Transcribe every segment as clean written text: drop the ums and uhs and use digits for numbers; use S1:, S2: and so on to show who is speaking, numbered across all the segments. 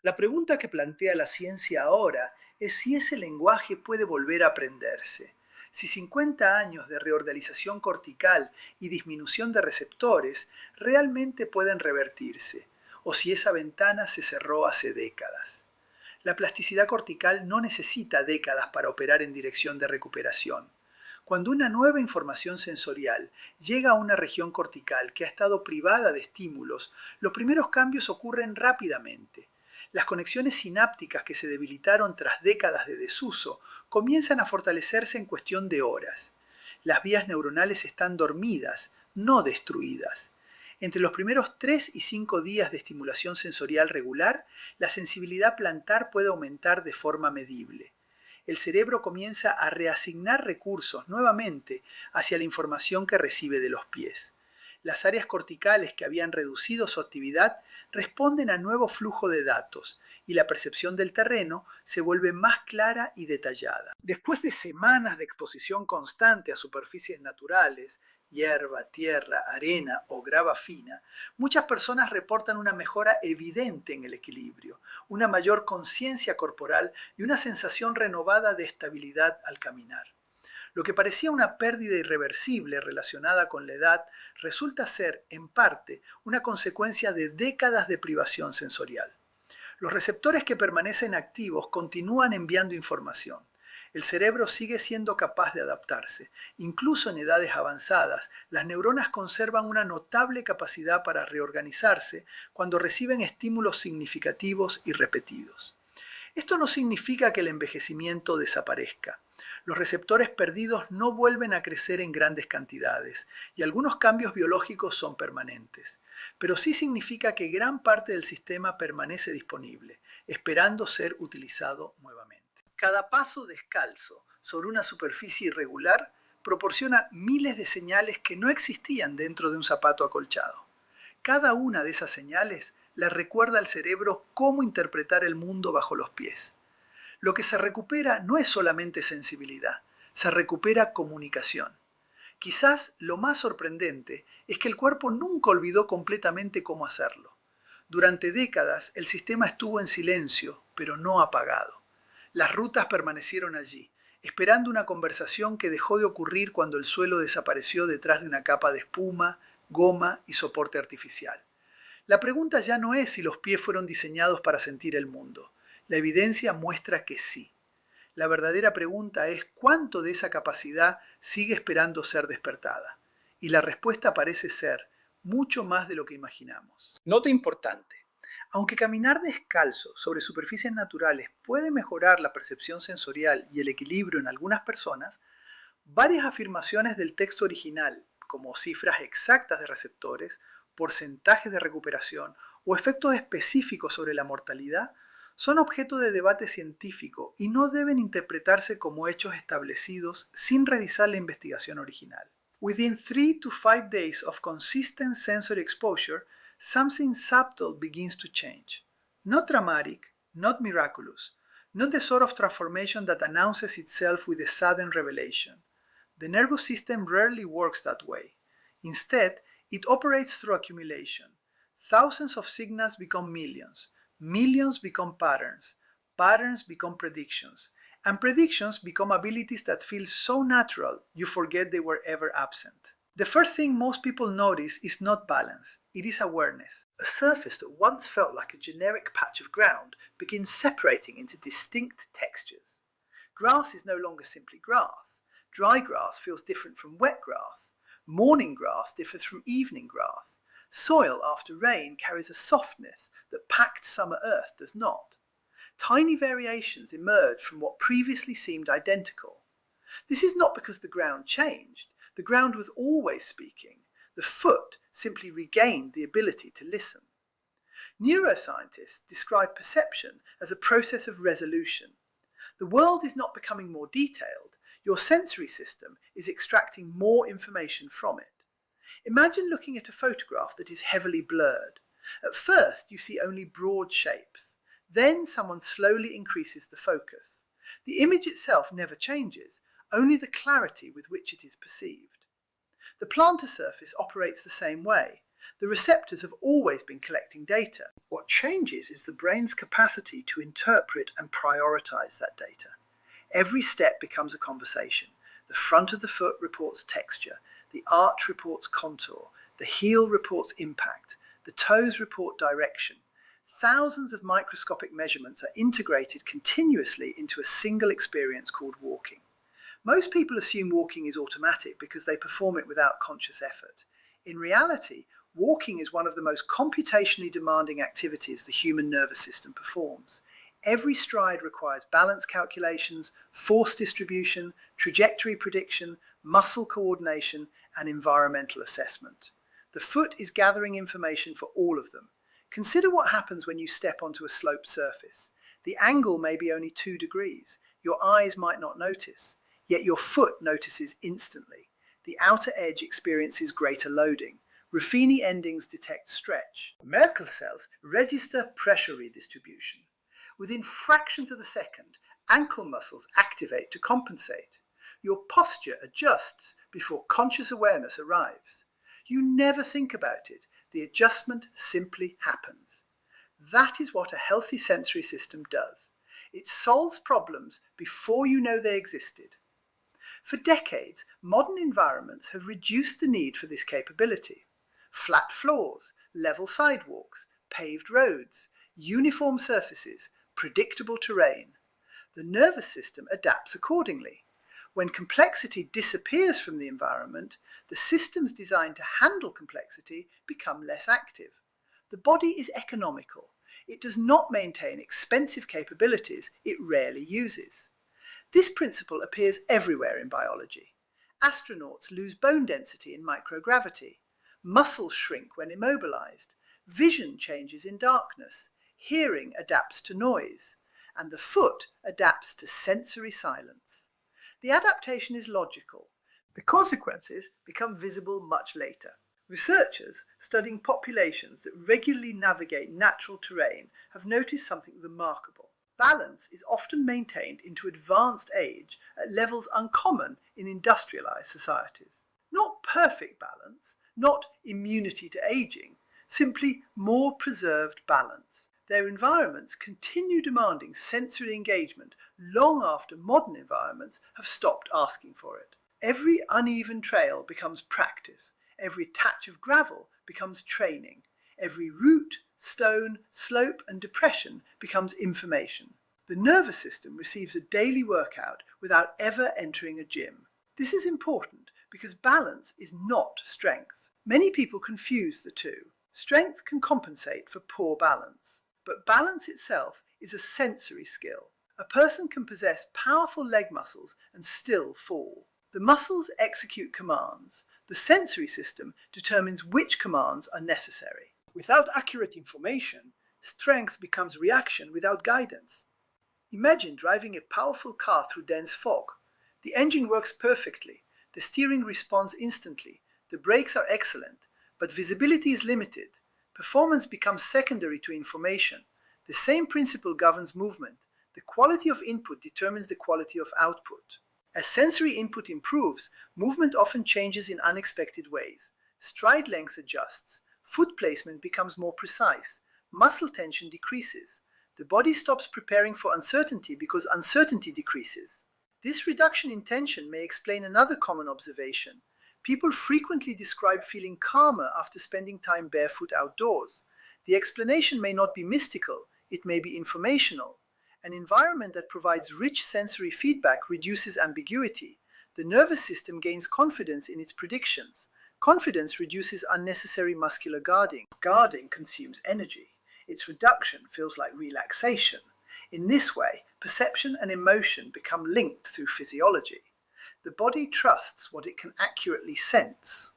S1: La pregunta que plantea la ciencia ahora es si ese lenguaje puede volver a aprenderse. Si 50 años de reorganización cortical y disminución de receptores realmente pueden revertirse, o si esa ventana se cerró hace décadas. La plasticidad cortical no necesita décadas para operar en dirección de recuperación. Cuando una nueva información sensorial llega a una región cortical que ha estado privada de estímulos, los primeros cambios ocurren rápidamente. Las conexiones sinápticas que se debilitaron tras décadas de desuso comienzan a fortalecerse en cuestión de horas. Las vías neuronales están dormidas, no destruidas. Entre los primeros 3 y 5 días de estimulación sensorial regular, la sensibilidad plantar puede aumentar de forma medible. El cerebro comienza a reasignar recursos nuevamente hacia la información que recibe de los pies. Las áreas corticales que habían reducido su actividad responden a nuevo flujo de datos y la percepción del terreno se vuelve más clara y detallada. Después de semanas de exposición constante a superficies naturales, hierba, tierra, arena o grava fina, muchas personas reportan una mejora evidente en el equilibrio, una mayor conciencia corporal y una sensación renovada de estabilidad al caminar. Lo que parecía una pérdida irreversible relacionada con la edad resulta ser, en parte, una consecuencia de décadas de privación sensorial. Los receptores que permanecen activos continúan enviando información. El cerebro sigue siendo capaz de adaptarse. Incluso en edades avanzadas, las neuronas conservan una notable capacidad para reorganizarse cuando reciben estímulos significativos y repetidos. Esto no significa que el envejecimiento desaparezca. Los receptores perdidos no vuelven a crecer en grandes cantidades y algunos cambios biológicos son permanentes, pero sí significa que gran parte del sistema permanece disponible, esperando ser utilizado nuevamente. Cada paso descalzo sobre una superficie irregular proporciona miles de señales que no existían dentro de un zapato acolchado. Cada una de esas señales le recuerda al cerebro cómo interpretar el mundo bajo los pies. Lo que se recupera no es solamente sensibilidad, se recupera comunicación. Quizás lo más sorprendente es que el cuerpo nunca olvidó completamente cómo hacerlo. Durante décadas el sistema estuvo en silencio, pero no apagado. Las rutas permanecieron allí, esperando una conversación que dejó de ocurrir cuando el suelo desapareció detrás de una capa de espuma, goma y soporte artificial. La pregunta ya no es si los pies fueron diseñados para sentir el mundo. La evidencia muestra que sí. La verdadera pregunta es cuánto de esa capacidad sigue esperando ser despertada. Y la respuesta parece ser mucho más de lo que imaginamos. Nota importante. Aunque caminar descalzo sobre superficies naturales puede mejorar la percepción sensorial y el equilibrio en algunas personas, varias afirmaciones del texto original, como cifras exactas de receptores, porcentajes de recuperación o efectos específicos sobre la mortalidad, son objeto de debate científico y no deben interpretarse como hechos establecidos sin revisar la investigación original. Within 3 to 5 days of consistent sensory exposure, something subtle begins to change. Not dramatic, not miraculous, not the sort of transformation that announces itself with a sudden revelation. The nervous system rarely works that way. Instead, it operates through accumulation. Thousands of signals become millions. Millions become patterns. Patterns become predictions. And predictions become abilities that feel so natural you forget they were ever absent. The first thing most people notice is not balance, it is awareness. A surface that once felt like a generic patch of ground begins separating into distinct textures. Grass is no longer simply grass. Dry grass feels different from wet grass. Morning grass differs from evening grass. Soil after rain carries a softness that packed summer earth does not. Tiny variations emerge from what previously seemed identical. This is not because the ground changed. The ground was always speaking. The foot simply regained the ability to listen. Neuroscientists describe perception as a process of resolution. The world is not becoming more detailed. Your sensory system is extracting more information from it. Imagine looking at a photograph that is heavily blurred. At first, you see only broad shapes. Then someone slowly increases the focus. The image itself never changes, only the clarity with which it is perceived. The plantar surface operates the same way. The receptors have always been collecting data. What changes is the brain's capacity to interpret and prioritize that data. Every step becomes a conversation. The front of the foot reports texture, the arch reports contour, the heel reports impact, the toes report direction. Thousands of microscopic measurements are integrated continuously into a single experience called walking. Most people assume walking is automatic because they perform it without conscious effort. In reality, walking is one of the most computationally demanding activities the human nervous system performs. Every stride requires balance calculations, force distribution, trajectory prediction, muscle coordination, and environmental assessment. The foot is gathering information for all of them. Consider what happens when you step onto a sloped surface. The angle may be only 2 degrees. Your eyes might not notice, yet your foot notices instantly. The outer edge experiences greater loading. Ruffini endings detect stretch. Merkel cells register pressure redistribution. Within fractions of a second, ankle muscles activate to compensate. Your posture adjusts before conscious awareness arrives. You never think about it. The adjustment simply happens. That is what a healthy sensory system does. It solves problems before you know they existed. For decades, modern environments have reduced the need for this capability. Flat floors, level sidewalks, paved roads, uniform surfaces, predictable terrain. The nervous system adapts accordingly. When complexity disappears from the environment, the systems designed to handle complexity become less active. The body is economical. It does not maintain expensive capabilities it rarely uses. This principle appears everywhere in biology. Astronauts lose bone density in microgravity. Muscles shrink when immobilized. Vision changes in darkness. Hearing adapts to noise. And the foot adapts to sensory silence. The adaptation is logical. The consequences become visible much later. Researchers studying populations that regularly navigate natural terrain have noticed something remarkable. Balance is often maintained into advanced age at levels uncommon in industrialized societies. Not perfect balance, not immunity to aging, simply more preserved balance. Their environments continue demanding sensory engagement long after modern environments have stopped asking for it. Every uneven trail becomes practice. Every patch of gravel becomes training. Every root, stone, slope, and depression becomes information. The nervous system receives a daily workout without ever entering a gym. This is important because balance is not strength. Many people confuse the two. Strength can compensate for poor balance. But balance itself is a sensory skill. A person can possess powerful leg muscles and still fall. The muscles execute commands. The sensory system determines which commands are necessary. Without accurate information, strength becomes reaction without guidance. Imagine driving a powerful car through dense fog. The engine works perfectly. The steering responds instantly. The brakes are excellent, but visibility is limited. Performance becomes secondary to information. The same principle governs movement. The quality of input determines the quality of output. As sensory input improves, movement often changes in unexpected ways. Stride length adjusts. Foot placement becomes more precise. Muscle tension decreases. The body stops preparing for uncertainty because uncertainty decreases. This reduction in tension may explain another common observation. People frequently describe feeling calmer after spending time barefoot outdoors. The explanation may not be mystical, it may be informational. An environment that provides rich sensory feedback reduces ambiguity. The nervous system gains confidence in its predictions. Confidence reduces unnecessary muscular guarding. Guarding consumes energy. Its reduction feels like relaxation. In this way, perception and emotion become linked through physiology. The body trusts what it can accurately sense.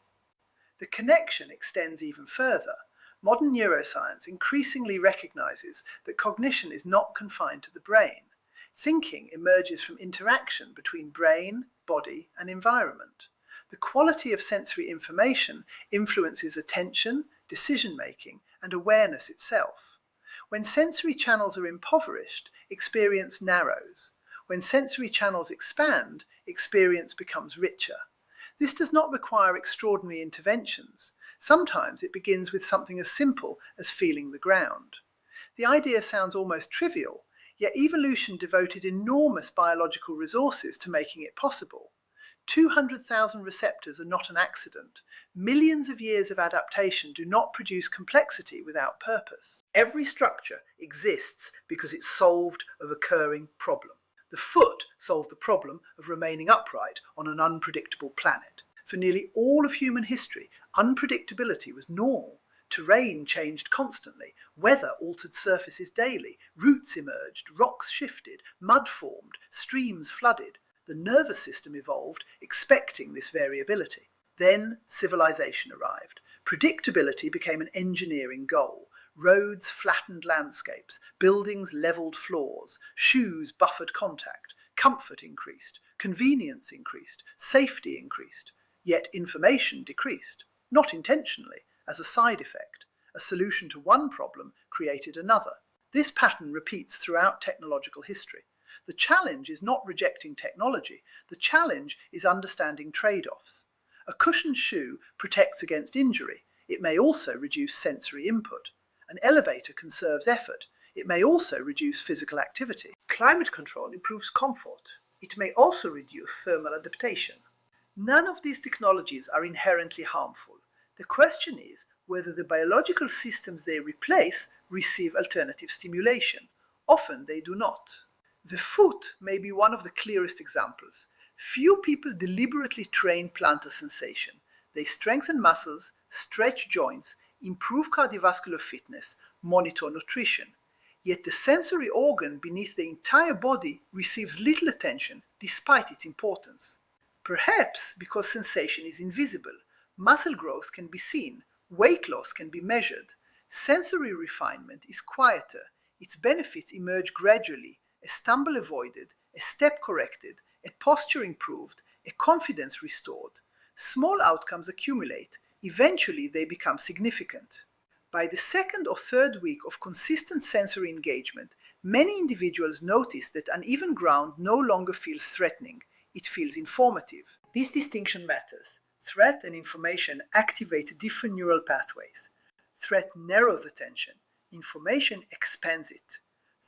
S1: The connection extends even further. Modern neuroscience increasingly recognizes that cognition is not confined to the brain. Thinking emerges from interaction between brain, body, and environment. The quality of sensory information influences attention, decision-making, and awareness itself. When sensory channels are impoverished, experience narrows. When sensory channels expand, experience becomes richer. This does not require extraordinary interventions. Sometimes it begins with something as simple as feeling the ground. The idea sounds almost trivial, yet evolution devoted enormous biological resources to making it possible. 200,000 receptors are not an accident. Millions of years of adaptation do not produce complexity without purpose. Every structure exists because it solved a recurring problem. The foot solved the problem of remaining upright on an unpredictable planet. For nearly all of human history, unpredictability was normal. Terrain changed constantly, weather altered surfaces daily, roots emerged, rocks shifted, mud formed, streams flooded. The nervous system evolved, expecting this variability. Then civilization arrived. Predictability became an engineering goal. Roads flattened landscapes, buildings leveled floors, shoes buffered contact, comfort increased, convenience increased, safety increased. Yet information decreased, not intentionally, as a side effect. A solution to one problem created another. This pattern repeats throughout technological history. The challenge is not rejecting technology. The challenge is understanding trade-offs. A cushioned shoe protects against injury. It may also reduce sensory input. An elevator conserves effort. It may also reduce physical activity. Climate control improves comfort. It may also reduce thermal adaptation. None of these technologies are inherently harmful. The question is whether the biological systems they replace receive alternative stimulation. Often they do not. The foot may be one of the clearest examples. Few people deliberately train plantar sensation. They strengthen muscles, stretch joints, improve cardiovascular fitness, monitor nutrition. Yet the sensory organ beneath the entire body receives little attention despite its importance. Perhaps because sensation is invisible, muscle growth can be seen, weight loss can be measured. Sensory refinement is quieter. Its benefits emerge gradually. A stumble avoided, a step corrected, a posture improved, a confidence restored. Small outcomes accumulate. Eventually they become significant. By the second or third week of consistent sensory engagement, many individuals notice that uneven ground no longer feels threatening. It feels informative. This distinction matters. Threat and information activate different neural pathways. Threat narrows attention. Information expands it.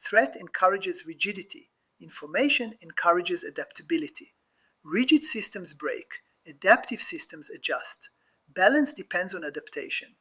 S1: Threat encourages rigidity. Information encourages adaptability. Rigid systems break. Adaptive systems adjust. Balance depends on adaptation.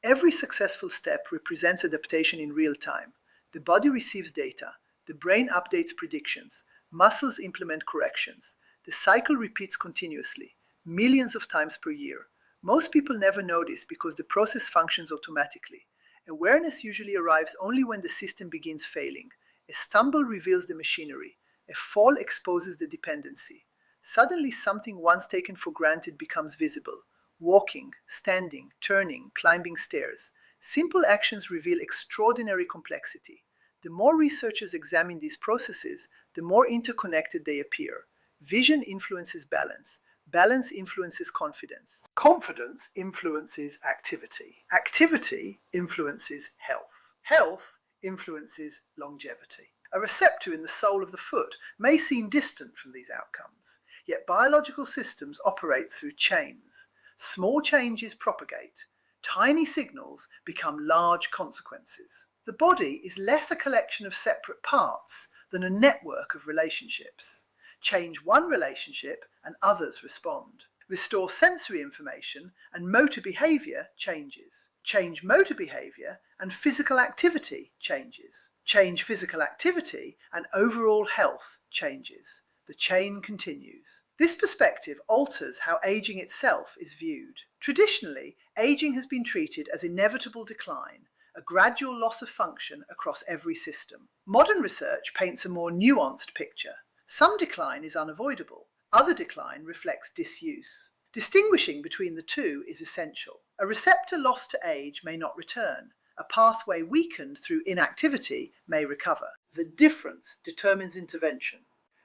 S1: Every successful step represents adaptation in real time. The body receives data. The brain updates predictions. Muscles implement corrections. The cycle repeats continuously, millions of times per year. Most people never notice because the process functions automatically. Awareness usually arrives only when the system begins failing. A stumble reveals the machinery. A fall exposes the dependency. Suddenly something once taken for granted becomes visible. Walking, standing, turning, climbing stairs. Simple actions reveal extraordinary complexity. The more researchers examine these processes, the more interconnected they appear. Vision influences balance. Balance influences confidence. Confidence influences activity. Activity influences health. Health influences longevity. A receptor in the sole of the foot may seem distant from these outcomes, yet biological systems operate through chains. Small changes propagate. Tiny signals become large consequences. The body is less a collection of separate parts than a network of relationships. Change one relationship and others respond. Restore sensory information and motor behavior changes. Change motor behavior and physical activity changes. Change physical activity and overall health changes. The chain continues. This perspective alters how aging itself is viewed. Traditionally, aging has been treated as inevitable decline, a gradual loss of function across every system. Modern research paints a more nuanced picture. Some decline is unavoidable. Other decline reflects disuse. Distinguishing between the two is essential. A receptor lost to age may not return. A pathway weakened through inactivity may recover. The difference determines intervention,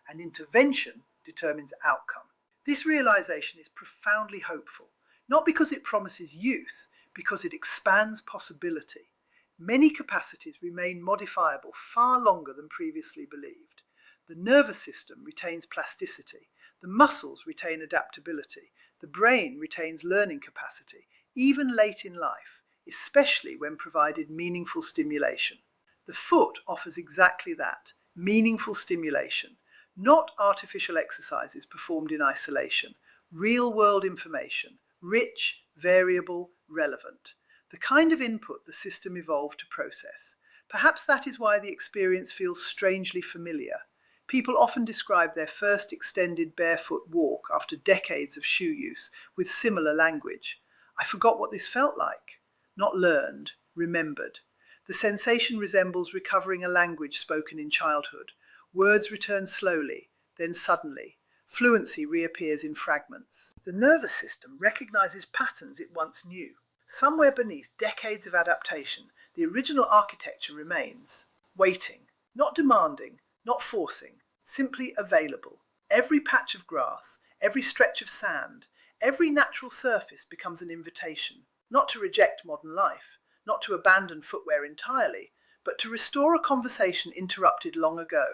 S1: and intervention determines outcome. This realization is profoundly hopeful, not because it promises youth, because it expands possibility. Many capacities remain modifiable far longer than previously believed. The nervous system retains plasticity. The muscles retain adaptability. The brain retains learning capacity. even late in life, especially when provided meaningful stimulation. The foot offers exactly that, meaningful stimulation, not artificial exercises performed in isolation, real-world information, rich, variable, relevant, the kind of input the system evolved to process. Perhaps that is why the experience feels strangely familiar. People often describe their first extended barefoot walk after decades of shoe use with similar language. I forgot what this felt like. Not learned, remembered. The sensation resembles recovering a language spoken in childhood. Words return slowly, then suddenly. Fluency reappears in fragments. The nervous system recognizes patterns it once knew. Somewhere beneath decades of adaptation, the original architecture remains. Waiting, not demanding, not forcing, simply available. Every patch of grass, every stretch of sand, every natural surface becomes an invitation, not to reject modern life, not to abandon footwear entirely, but to restore a conversation interrupted long ago,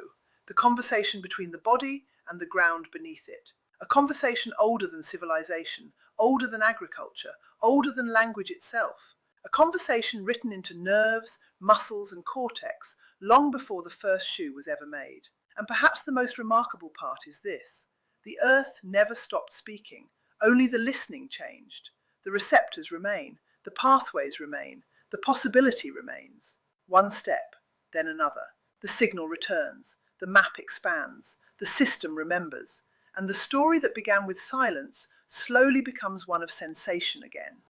S1: the conversation between the body and the ground beneath it. A conversation older than civilization, older than agriculture, older than language itself. A conversation written into nerves, muscles, and cortex long before the first shoe was ever made. And perhaps the most remarkable part is this. The earth never stopped speaking, only the listening changed. The receptors remain, the pathways remain, the possibility remains. One step, then another. The signal returns, the map expands, the system remembers, and the story that began with silence slowly becomes one of sensation again.